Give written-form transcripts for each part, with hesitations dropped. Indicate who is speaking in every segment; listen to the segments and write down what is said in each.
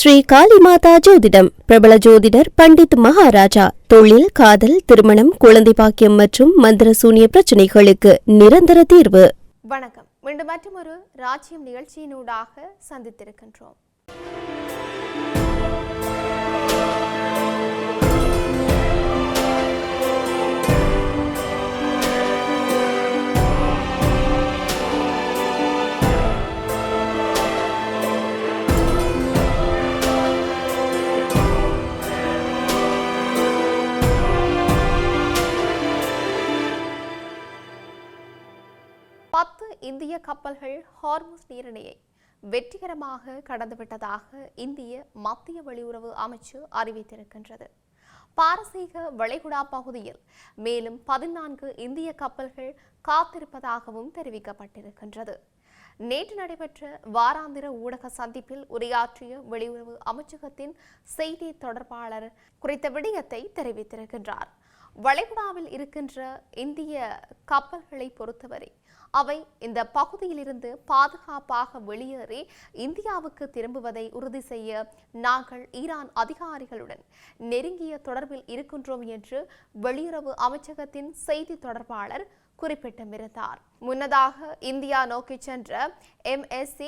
Speaker 1: ஸ்ரீ காளிமாதா ஜோதிடம் பிரபல ஜோதிடர் பண்டித் மகாராஜா. தொழில், காதல், திருமணம், குழந்தை பாக்கியம் மற்றும் மந்திர சூனிய பிரச்சனைகளுக்கு நிரந்தர தீர்வு.
Speaker 2: வணக்கம். மீண்டும் மற்றொரு ராஜ்யம் நிகழ்ச்சியினூடாக சந்தித்திருக்கின்றோம். இந்திய கப்பல்கள் ஹார்முஸ் நீரிணையை வெற்றிகரமாக கடந்துவிட்டதாக இந்திய மத்திய வெளியுறவு அமைச்சு அறிவித்திருக்கின்றது. பாரசீக வளைகுடா பகுதியில் மேலும் 14 இந்திய கப்பல்கள் காத்திருப்பதாகவும் தெரிவிக்கப்பட்டிருக்கின்றது. நேற்று நடைபெற்ற வாராந்திர ஊடக சந்திப்பில் உரையாற்றிய வெளியுறவு அமைச்சகத்தின் செய்தி தொடர்பாளர் குறித்த விடயத்தை தெரிவித்திருக்கின்றார். வளைகுடாவில் இருக்கின்ற இந்திய கப்பல்களை பொறுத்தவரை அவை இந்த பகுதியிலிருந்து பாதுகாப்பாக வெளியேறி இந்தியாவுக்கு திரும்புவதை உறுதி செய்ய நாங்கள் ஈரான் அதிகாரிகளுடன் நெருங்கிய தொடர்பில் இருக்கின்றோம் என்று வெளியுறவு அமைச்சகத்தின் செய்தி தொடர்பாளர் குறிப்பிட்டிருந்தார். முன்னதாக இந்தியா நோக்கி சென்ற MSC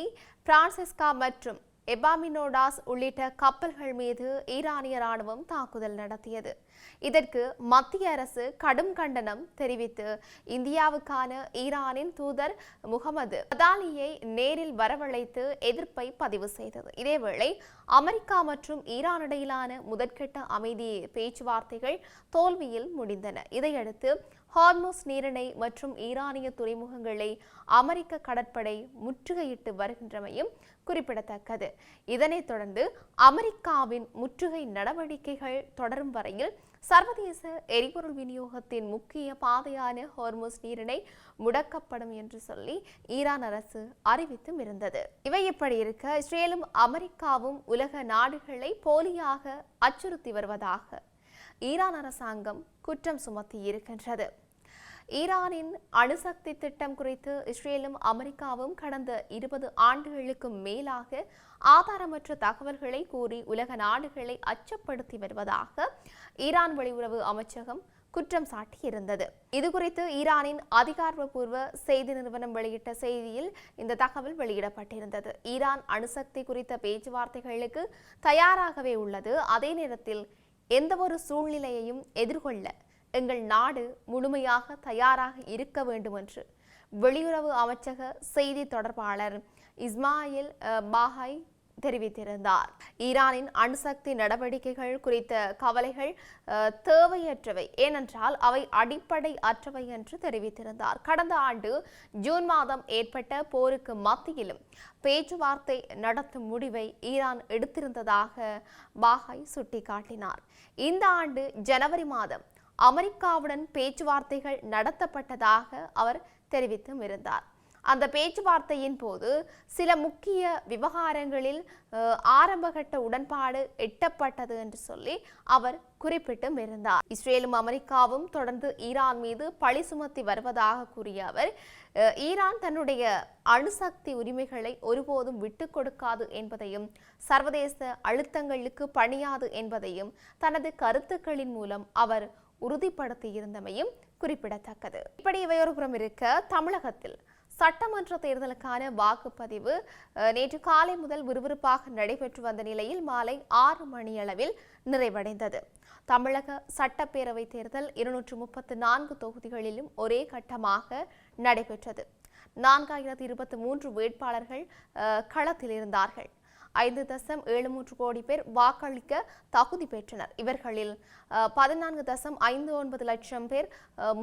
Speaker 2: பிரான்சிஸ்கா மற்றும் எபாமினோடாஸ் உள்ளிட்ட கப்பல்கள் மீது ஈரானிய ராணுவம் தாக்குதல் நடத்தியது. இதற்கு மத்திய அரசு கடும் கண்டனம் தெரிவித்து இந்தியாவுக்கான ஈரானின் தூதர் முகமது அதாலியை நேரில் வரவழைத்து எதிர்ப்பை பதிவு செய்தது. இதேவேளை அமெரிக்கா மற்றும் ஈரான் இடையிலான முதற்கட்ட அமைதி பேச்சுவார்த்தைகள் தோல்வியில் முடிந்தன. இதையடுத்து ஹார்முஸ் நீரிணை மற்றும் ஈரானிய துறைமுகங்களை அமெரிக்க கடற்படை முற்றுகையிட்டு வருகின்றமையும் குறிப்பிடத்தக்கது. இதனைத் தொடர்ந்து அமெரிக்காவின் முற்றுகை நடவடிக்கைகள் தொடரும் வரையில் சர்வதேச எரிபொருள் விநியோகத்தின் முக்கிய பாதையான ஹார்முஸ் நீரிணை முடக்கப்படும் என்று சொல்லி ஈரான் அரசு அறிவித்தும் இருந்தது. இவை இப்படி இருக்க, இஸ்ரேலும் அமெரிக்காவும் உலக நாடுகளை போலியாக அச்சுறுத்தி வருவதாக ஈரான் அரசாங்கம் குற்றம் சுமத்தி இருக்கின்றது. ஈரானின் அணுசக்தி திட்டம் குறித்து இஸ்ரேலும் அமெரிக்காவும் கடந்த 20 ஆண்டுகளுக்கு மேலாக ஆதாரமற்ற தகவல்களை கூறி உலக நாடுகளை அச்சப்படுத்தி வருவதாக ஈரான் வெளியுறவு அமைச்சகம் குற்றம் சாட்டியிருந்தது. இதுகுறித்து ஈரானின் அதிகாரப்பூர்வ செய்தி நிறுவனம் வெளியிட்ட செய்தியில் இந்த தகவல் வெளியிடப்பட்டிருந்தது. ஈரான் அணுசக்தி குறித்த பேச்சுவார்த்தைகளுக்கு தயாராகவே உள்ளது. அதே நேரத்தில் எந்தவொரு சூழ்நிலையையும் எதிர்கொள்ள எங்கள் நாடு முழுமையாக தயாராக இருக்க வேண்டும் என்று வெளியுறவு அமைச்சக செய்தி தொடர்பாளர் இஸ்மாயில் பாஹாய் தெரிவித்திருந்தார். ஈரானின் அணுசக்தி நடவடிக்கைகள் குறித்த கவலைகள் தேவையற்றவை, ஏனென்றால் அவை அடிப்படை அற்றவை என்று தெரிவித்திருந்தார். கடந்த ஆண்டு ஜூன் மாதம் ஏற்பட்ட போருக்கு மத்தியிலும் பேச்சுவார்த்தை நடத்தும் முடிவை ஈரான் எடுத்திருந்ததாக பாஹாய் சுட்டிக்காட்டினார். இந்த ஆண்டு ஜனவரி மாதம் அமெரிக்காவுடன் பேச்சுவார்த்தைகள் நடத்தப்பட்டதாக அவர் தெரிவித்தும் இருந்தார். அந்த பேச்சுவார்த்தையின் போது சில முக்கிய விவகாரங்களில் ஆரம்பகட்ட உடன்பாடு எட்டப்பட்டது என்று சொல்லி அவர் குறிப்பிட்டும் இருந்தார். இஸ்ரேலும் அமெரிக்காவும் தொடர்ந்து ஈரான் மீது பழி சுமத்தி வருவதாக கூறிய அவர், ஈரான் தன்னுடைய அணுசக்தி உரிமைகளை ஒருபோதும் விட்டுக் கொடுக்காது என்பதையும் சர்வதேச அழுத்தங்களுக்கு பணியாது என்பதையும் தனது கருத்துக்களின் மூலம் அவர் உறுதிப்படுத்தியிருந்தமையும் குறிப்பிடத்தக்கது. இப்படி இவையொரு புறம் இருக்க, தமிழகத்தில் சட்டமன்ற தேர்தலுக்கான வாக்குப்பதிவு நேற்று காலை முதல் விறுவிறுப்பாக நடைபெற்று வந்த நிலையில் மாலை 6 மணியளவில் நிறைவடைந்தது. தமிழக சட்டப்பேரவை தேர்தல் 234 தொகுதிகளிலும் ஒரே கட்டமாக நடைபெற்றது. 4023 வேட்பாளர்கள் களத்தில் இருந்தார்கள். 5.73 கோடி பேர் வாக்களிக்க தகுதி பெற்றனர். இவர்களில் 14.59 லட்சம் பேர்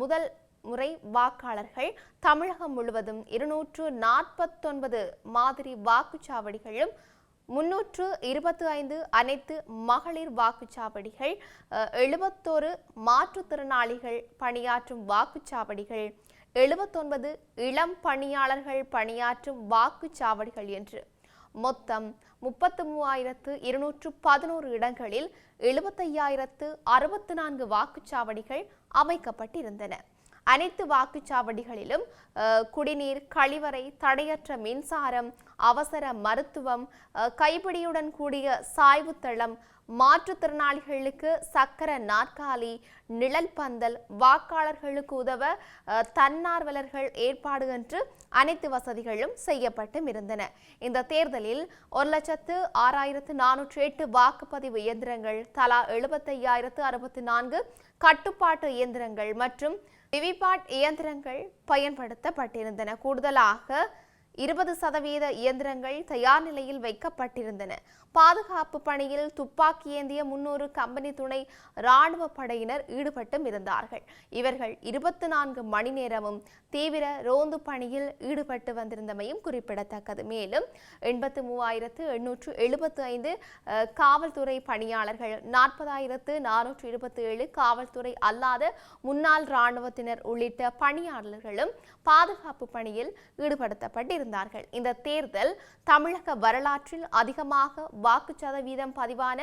Speaker 2: முதல் முறை வாக்காளர்கள். தமிழகம் முழுவதும் 249 மாதிரி வாக்குச்சாவடிகளும் 325 அனைத்து மகளிர் வாக்குச்சாவடிகள், 71 மாற்றுத்திறனாளிகள் பணியாற்றும் வாக்குச்சாவடிகள், 79 இளம் பணியாளர்கள் பணியாற்றும் வாக்குச்சாவடிகள் என்று மொத்தம் 33,211 இடங்களில் 75,064 வாக்குச்சாவடிகள் அமைக்கப்பட்டிருந்தன. அனைத்து வாக்குச்சாவடிகளிலும் குடிநீர், கழிவறை, தடையற்ற மின்சாரம், அவசர மருத்துவம், கைப்பிடியுடன் கூடிய சாய்வுத்தளம், மாற்றுத்திறனாளிகளுக்கு சக்கர நாற்காலி, நிழல் பந்தல், வாக்காளர்களுக்கு உதவ தன்னார்வலர்கள் ஏற்பாடு என்று அனைத்து வசதிகளும் செய்யப்பட்டும் இருந்தன. இந்த தேர்தலில் 1,06,408 வாக்குப்பதிவு இயந்திரங்கள், தலா 75,064 கட்டுப்பாட்டு இயந்திரங்கள் மற்றும் விவிபாட் இயந்திரங்கள் பயன்படுத்தப்பட்டிருந்தன. கூடுதலாக 20% இயந்திரங்கள் தயார் நிலையில் வைக்கப்பட்டிருந்தன. பாதுகாப்பு பணியில் துப்பாக்கி ஏந்திய 300 கம்பெனி துணை ராணுவ படையினர் ஈடுபட்டும் இருந்தார்கள். இவர்கள் 24 மணி நேரமும் தீவிர ரோந்து பணியில் ஈடுபட்டு வந்திருந்தமையும் குறிப்பிடத்தக்கது. மேலும் 83,875 காவல்துறை பணியாளர்கள், 40,427 காவல்துறை அல்லாத முன்னாள் இராணுவத்தினர் உள்ளிட்ட பணியாளர்களும் பாதுகாப்பு பணியில் ஈடுபடுத்தப்பட்டிருந்தார்கள். இந்த தேர்தல் தமிழக வரலாற்றில் அதிகமாக வாக்கு சதவீதம் பதிவான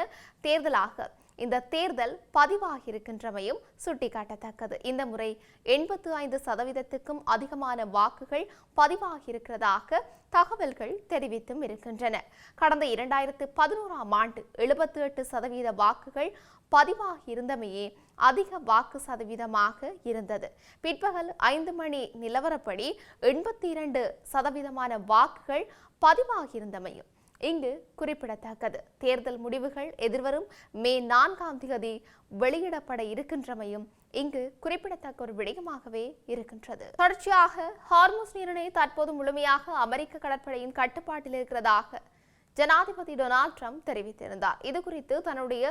Speaker 2: தேர்தலாக இந்த தேர்தல் பதிவாகியிருக்கின்றமையும் சுட்டிக்காட்டத்தக்கது. இந்த முறை 85%க்கும் அதிகமான வாக்குகள் பதிவாகியிருக்கிறதாக தகவல்கள் தெரிவித்தும் இருக்கின்றன. கடந்த 2011ஆம் ஆண்டு 78% வாக்குகள் பதிவாகியிருந்தமையே அதிக வாக்கு சதவீதமாக இருந்தது. பிற்பகல் 5 மணி நிலவரப்படி 82% வாக்குகள் பதிவாகியிருந்தமையும் இங்கு குறிப்பிடத்தக்கது. தேர்தல் முடிவுகள் எதிர்வரும் மே 4ஆம் தேதி வெளியிடப்பட இருக்கின்றமையும் இங்கு குறிப்பிடத்தக்க ஒரு விடயமாகவே இருக்கின்றது. தொடர்ச்சியாக ஹார்முஸ் நீரிணை தற்போது முழுமையாக அமெரிக்க கடற்படையின் கட்டுப்பாட்டில் இருக்கிறதாக ஜனாதிபதி டொனால்ட் ட்ரம்ப் தெரிவித்திருந்தார். இது குறித்து தன்னுடைய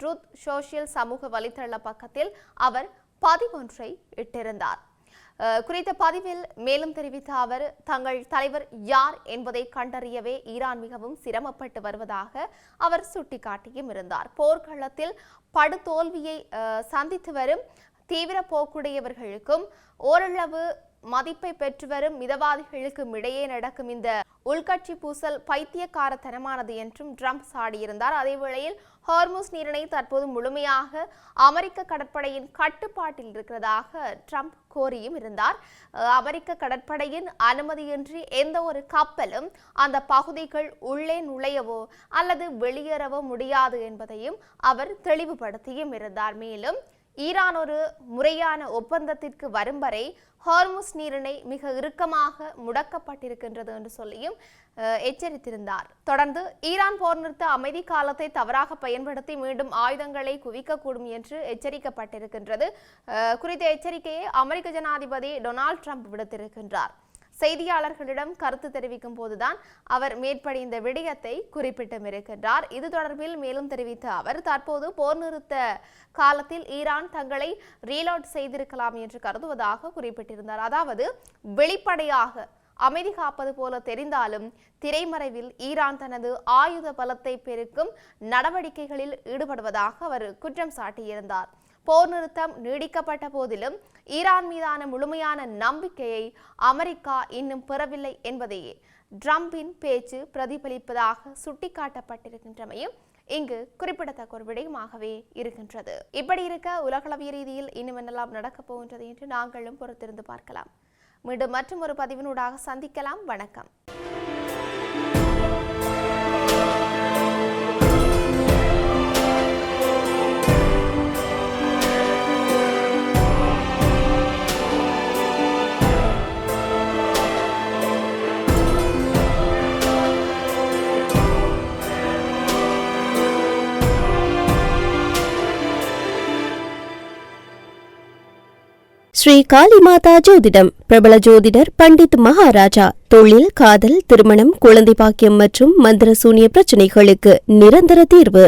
Speaker 2: ட்ரூத் சோஷியல் சமூக வலைத்தள பக்கத்தில் அவர் பதிவொன்றை இட்டிருந்தார். குறித்த பதிவில் மேலும் தெரிவித்த அவர், தங்கள் தலைவர் யார் என்பதை கண்டறியவே ஈரான் மிகவும் சிரமப்பட்டு வருவதாக அவர் சுட்டிக்காட்டியும் இருந்தார். போர்க்களத்தில் படுதோல்வியை சந்தித்து வரும் தீவிர போக்குடையவர்களுக்கும் ஓரளவு மதிப்பை பெற்று வரும் மிதவாதிகளுக்கும் இடையே நடக்கும் இந்த உள்கட்சி பூசல் பைத்தியக்காரத்தனமானது என்றும் ட்ரம்ப் சாடியிருந்தார். அதேவேளையில் ஹார்முஸ் நீரிணை தற்போது முழுமையாக அமெரிக்க கடற்படையின் கட்டுப்பாட்டில் இருக்கிறதாக ட்ரம்ப் கோரியும் இருந்தார். அமெரிக்க கடற்படையின் அனுமதியின்றி எந்த ஒரு கப்பலும் அந்த பகுதிக்குள் உள்ளே நுழையவோ அல்லது வெளியேறவோ முடியாது என்பதையும் அவர் தெளிவுபடுத்தியும் இருந்தார். மேலும் ஈரான் ஒரு முறையான ஒப்பந்தத்திற்கு வரும் வரை ஹார்முஸ் நீரிணை மிக இறுக்கமாக முடக்கப்பட்டிருக்கின்றது என்று சொல்லியும் எச்சரித்திருந்தார். தொடர்ந்து ஈரான் போர் நிறுத்த அமைதி காலத்தை தவறாக பயன்படுத்தி மீண்டும் ஆயுதங்களை குவிக்கக்கூடும் என்று எச்சரிக்கப்பட்டிருக்கின்றது. குறித்த எச்சரிக்கையை அமெரிக்க ஜனாதிபதி டொனால்ட் ட்ரம்ப் விடுத்திருக்கின்றார். செய்தியாளர்களிடம் கருத்து தெரிவிக்கும் போதுதான் அவர் மேற்படி இந்த விடயத்தை குறிப்பிட்டும் இருக்கின்றார். இது தொடர்பில் மேலும் தெரிவித்த அவர், தற்போது போர் நிறுத்த காலத்தில் ஈரான் தங்களை ரீலோட் செய்திருக்கலாம் என்று கருதுவதாக குறிப்பிட்டிருந்தார். அதாவது வெளிப்படையாக அமைதி காப்பது போல தெரிந்தாலும் திரைமறைவில் ஈரான் தனது ஆயுத பலத்தை பெருக்கும் நடவடிக்கைகளில் ஈடுபடுவதாக அவர் குற்றம் சாட்டியிருந்தார். போர் நிறுத்தம் நீடிக்கப்பட்ட போதிலும் ஈரான் மீதான முழுமையான நம்பிக்கையை அமெரிக்கா இன்னும் பெறவில்லை என்பதையே ட்ரம்பின் பேச்சு பிரதிபலிப்பதாக சுட்டிக்காட்டப்பட்டிருக்கின்றமையும் இங்கு குறிப்பிடத்தக்க ஒரு விடயமாகவே இருக்கின்றது. இப்படி இருக்க உலகளவிய ரீதியில் இன்னும் என்னெல்லாம் நடக்கப் போகின்றது என்று நாங்களும் பொறுத்திருந்து பார்க்கலாம். மீண்டும் மற்றும் ஒரு பதிவினூடாக சந்திக்கலாம். வணக்கம்.
Speaker 1: ஸ்ரீ காளி மாதா ஜோதிடம். பிரபல ஜோதிடர் பண்டித் மகாராஜா. தொழில், காதல், திருமணம், குழந்தை பாக்கியம் மற்றும் மந்திர சூனிய பிரச்சனைகளுக்கு நிரந்தர தீர்வு.